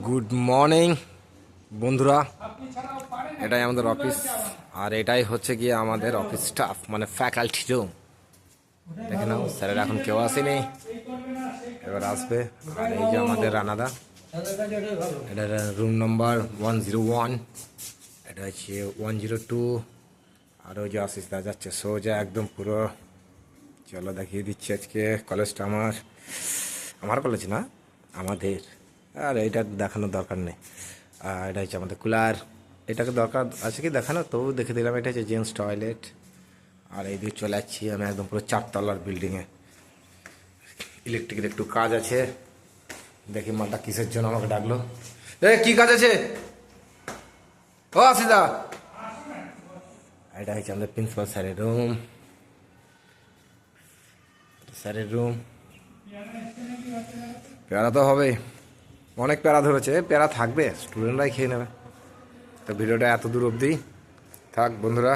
Good morning বন্ধুরা, এটাই আমাদের অফিস আর এটাই হচ্ছে গিয়ে আমাদের অফিস স্টাফ মানে ফ্যাকাল্টি রুম। দেখে নাও, স্যারের এখন কেউ আসেনি, এবার আসবে। আর এই যে আমাদের রানাদা, এটা রুম নাম্বার 101, এটা হচ্ছে 102। আর ওই যে আশিস দা যাচ্ছে সোজা একদম পুরো। চলো দেখিয়ে দিচ্ছি আজকে কলেজটা আমার কলেজ না, আমাদের। আর এইটা দেখানোর দরকার নেই। আর এটা হচ্ছে আমাদের কুলার, এটাকে দরকার আছে কি দেখানো, তবু দেখে দিলাম। এটা হচ্ছে জেন্টস টয়লেট। আর এই দিকে চলে যাচ্ছি আমি একদম পুরো 4 তলার বিল্ডিংয়ে। ইলেকট্রিকের একটু কাজ আছে, দেখি মালটা কিসের জন্য আমাকে ডাকলো। কি কাজ আছে ও আসিদা? এটা হচ্ছে আমাদের প্রিন্সিপাল স্যারের রুম। স্যারের রুম প্যারা তো হবে, অনেক প্যারা ধরেছে, প্যারা থাকবে, স্টুডেন্টরাই খেয়ে নেবে। তো ভিডিওটা এত দূর অবধি থাক বন্ধুরা।